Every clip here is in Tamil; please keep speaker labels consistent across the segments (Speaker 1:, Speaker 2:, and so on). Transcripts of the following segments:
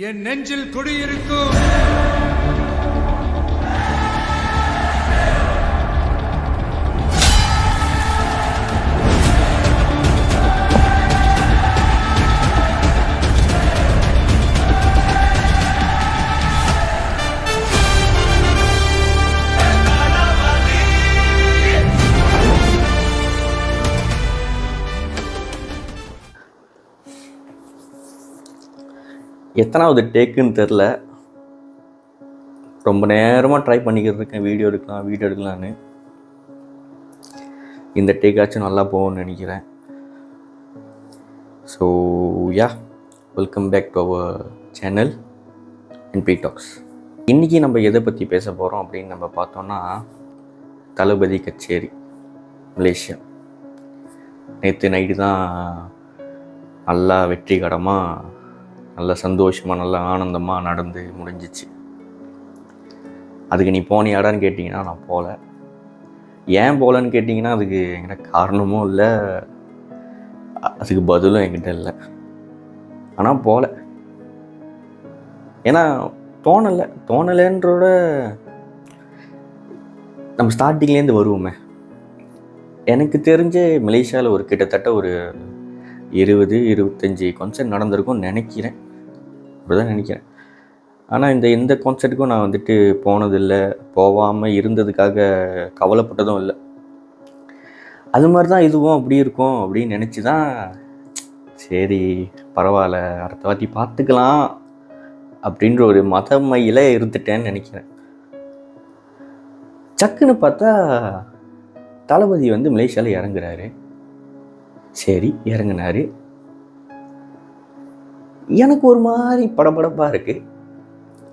Speaker 1: என் நெஞ்சில் குடியிருக்கும்
Speaker 2: எத்தனாவது டேக்குன்னு தெரில. ரொம்ப நேரமாக ட்ரை பண்ணிக்கிட்டு இருக்கேன் வீடியோ எடுக்கலான்னு. இந்த டேக்காச்சும் நல்லா போகும்னு நினைக்கிறேன். So welcome back to our channel NB talks. இன்றைக்கி நம்ம எதை பற்றி பேச போகிறோம் அப்படின்னு நம்ம பார்த்தோன்னா, தளபதி கச்சேரி மலேசியா. நேற்று நைட்டு தான் நல்லா வெற்றிகரமாக, நல்ல சந்தோஷமாக, நல்ல ஆனந்தமாக நடந்து முடிஞ்சிச்சு. அதுக்கு நீ போனியாடான்னு கேட்டிங்கன்னா நான் போகல. ஏன் போகலன்னு கேட்டிங்கன்னா அதுக்கு என்கிட்ட காரணமும் இல்லை, அதுக்கு பதிலும் என்கிட்ட இல்லை. ஆனால் போகல. ஏன்னா தோணலைன்றோட நம்ம ஸ்டார்டிங்லேருந்து வருவோமே. எனக்கு தெரிஞ்சு மலேசியாவில் ஒரு கிட்டத்தட்ட ஒரு 20-25 கான்சர்ட் நடந்திருக்கும்னு நினைக்கிறேன். அப்படிதான் நினைக்கிறேன். ஆனால் எந்த கான்சர்ட்டுக்கும் நான் வந்துட்டு போனதில்லை, போகாமல் இருந்ததுக்காக கவலைப்பட்டதும் இல்லை. அது மாதிரி தான் இதுவும் அப்படி இருக்கும் அப்படின்னு நினச்சி தான் சரி பரவாயில்ல அடுத்த வாட்டி பார்த்துக்கலாம் அப்படின்ற ஒரு மதமையில் இருந்துட்டேன்னு நினைக்கிறேன். சக்குன்னு பார்த்தா தளபதி மலேசியாவில் இறங்குறாரு. சரி இறங்கினார். எனக்கு ஒரு மாதிரி படபடப்பாக இருக்குது.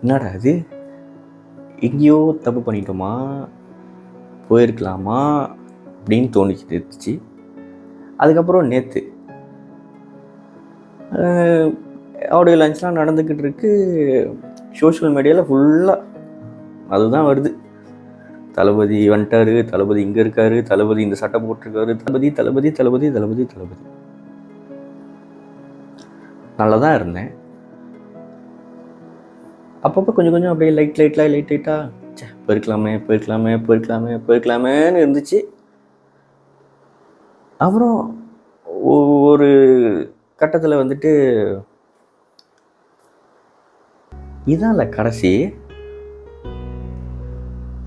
Speaker 2: என்னடா அது, எங்கேயோ தப்பு பண்ணிட்டோமா, போயிருக்கலாமா அப்படின்னு தோணிக்கிட்டு இருந்துச்சு. அதுக்கப்புறம் நேற்று ஆடியோ லான்ச்லாம் நடந்துக்கிட்டு இருக்கு. சோஷியல் மீடியாவில் ஃபுல்லாக அதுதான் வருது. தளபதி வந்துட்டாரு, தளபதி இங்கே இருக்காரு, தளபதி இந்த சட்டை போட்டிருக்காரு, தளபதி தளபதி தளபதி தளபதி தளபதி. நல்லா தான் இருந்தேன். அப்பப்போ கொஞ்சம் அப்படியே லைட்டாக போயிருக்கலாமேன்னு இருந்துச்சு. அப்புறம் ஒரு கட்டத்தில் இதான் இல்லை கடைசி.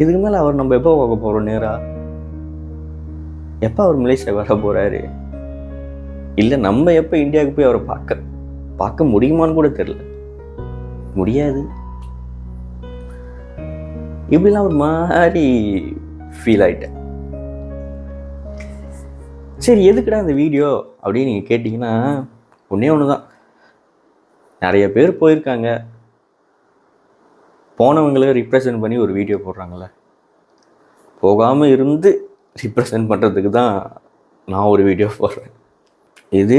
Speaker 2: இதுக்கு மேலே அவர் நம்ம எப்போ பார்க்க போகிறோம்? நேராக எப்போ அவர் மலேசியா வர போகிறாரு? இல்லை நம்ம எப்போ இந்தியாவுக்கு போய் அவரை பார்க்க முடியுமான்னு கூட தெரியல. முடியாது. இப்படிலாம் ஒரு மாதிரி ஃபீல் ஆகிட்டேன். சரி எதுக்குடா இந்த வீடியோ அப்படின்னு நீங்கள் கேட்டிங்கன்னா ஒன்று தான். நிறைய பேர் போயிருக்காங்க, போனவங்கள ரிப்ரசன்ட் பண்ணி ஒரு வீடியோ போடுறாங்களே. போகாமல் இருந்து ரிப்ரசன்ட் பண்ணுறதுக்கு தான் நான் ஒரு வீடியோ போடுறேன். இது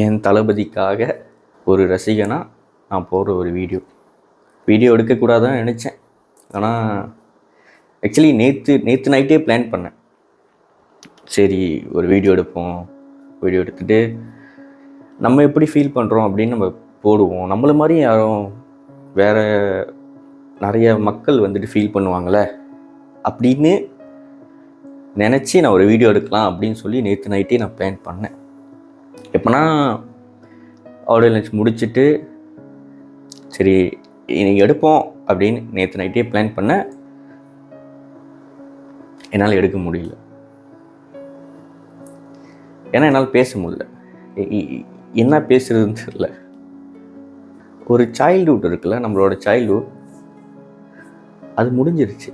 Speaker 2: என் தளபதிக்காக ஒரு ரசிகனாக நான் போடுற ஒரு வீடியோ எடுக்கக்கூடாதுன்னு நினச்சேன். ஆனால் ஆக்சுவலி நேற்று நைட்டே பிளான் பண்ணேன். சரி ஒரு வீடியோ எடுத்துகிட்டு நம்ம எப்படி ஃபீல் பண்ணுறோம் அப்படின்னு நம்ம போடுவோம். நம்மள மாதிரி யாரும் வேறு நிறைய மக்கள் ஃபீல் பண்ணுவாங்களே அப்படின்னு நினச்சி நான் ஒரு வீடியோ எடுக்கலாம் அப்படின்னு சொல்லி நேற்று நைட்டே நான் பிளான் பண்ணேன். எப்போனா ஆடியோ லான்ச் முடிச்சுட்டு சரி இன்னைக்கு எடுப்போம் அப்படின்னு நேற்று நைட்டே பிளான் பண்ணேன். என்னால் எடுக்க முடியல. ஏன்னா என்னால் பேச முடியல. என்ன பேசுறதுன்னு தெரியல. ஒரு சைல்ட்ஹுட் இருக்குல்ல, நம்மளோட சைல்ட்ஹுட், அது முடிஞ்சிருச்சு.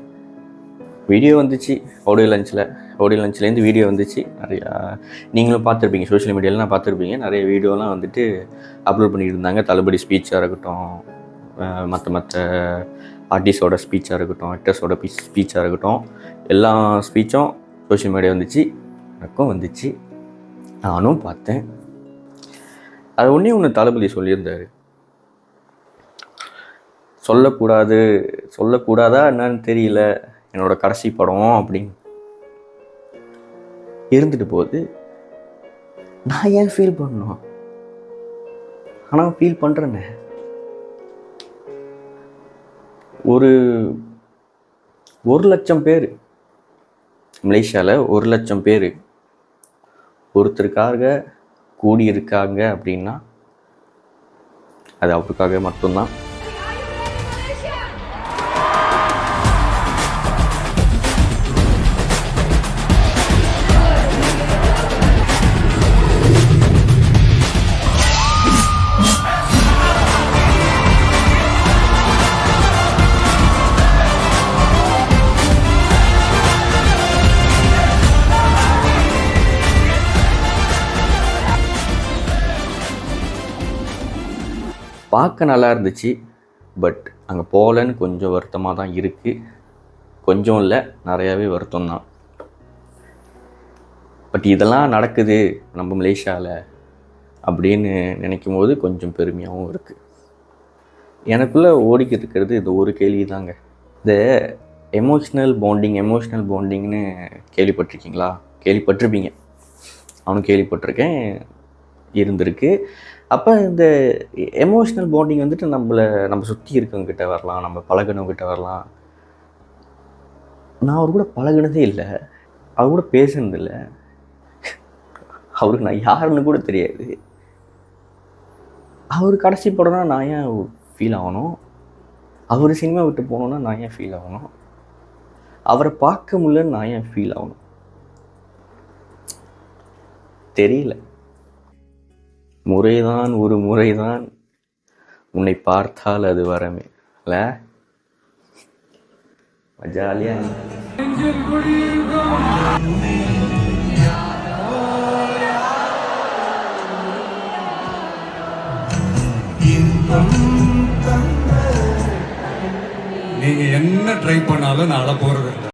Speaker 2: வீடியோ வந்துச்சு ஆடியோ லான்ச்லேருந்து வீடியோ வந்துச்சு. நிறையா நீங்களும் பார்த்துருப்பீங்க, சோஷியல் மீடியாலாம் பார்த்துருப்பீங்க. நிறைய வீடியோலாம் அப்லோட் பண்ணிட்டு இருந்தாங்க. தளபதி ஸ்பீச்சாக இருக்கட்டும், மற்ற ஆர்டிஸ்டோட ஸ்பீச்சாக இருக்கட்டும், ஆக்டர்ஸோட ஸ்பீச்சாக இருக்கட்டும், எல்லா ஸ்பீச்சும் சோஷியல் மீடியா எனக்கும் வந்துச்சு. நானும் பார்த்தேன். அது ஒன்று தளபதி சொல்லியிருந்தார். சொல்லக்கூடாதா என்னன்னு தெரியல, என்னோட கடைசி படம் அப்படின்னு இருந்துட்டு போகுது. நான் ஏன் ஃபீல் பண்ணணும்? ஆனால் ஃபீல் பண்ணுறேன்னே. ஒரு 1,00,000 பேர் மலேசியாவில் 1,00,000 பேர் ஒருத்தருக்காக கூடியிருக்காங்க அப்படின்னா அது அவருக்காக மட்டும்தான். பார்க்க நல்லா இருந்துச்சு, பட் அங்கே போகலன்னு கொஞ்சம் வருத்தமாக தான் இருக்குது. கொஞ்சம் இல்லை, நிறையாவே வருத்தம் தான். பட் இதெல்லாம் நடக்குது நம்ம மலேசியாவில் அப்படின்னு நினைக்கும் போது கொஞ்சம் பெருமையாகவும் இருக்குது. எனக்குள்ளே ஓடிக்கிட்டு இருக்கிறது இந்த ஒரு கேள்வி தாங்க. இந்த எமோஷ்னல் பாண்டிங்னு கேள்விப்பட்டிருக்கீங்களா? கேள்விப்பட்டிருப்பீங்க, அவனும் கேள்விப்பட்டிருக்கேன், இருந்திருக்கு. அப்போ இந்த எமோஷ்னல் பாண்டிங் வந்துட்டு நம்ம சுற்றி இருக்கவங்ககிட்ட வரலாம், நம்ம பழகினவங்ககிட்ட வரலாம். நான் அவர் கூட பழகினதே இல்லை, அவர் கூட பேசுனதில்லை, அவருக்கு நான் யாருன்னு கூட தெரியாது. அவர் கடைசி படம்னா நான் ஏன் ஃபீல் ஆகணும்? அவர் சினிமா விட்டு போகணுன்னா நான் ஏன் ஃபீல் ஆகணும்? அவரை பார்க்க முடியலன்னு நான் ஏன் ஃபீல் ஆகணும்? தெரியல. முறைதான் ஒரு முறைதான், உன்னை பார்த்தால் அது வரமே இல்ல. ஜாலியா
Speaker 1: நீங்க என்ன ட்ரை பண்ணாலும் நான் அழ போறது இல்லை.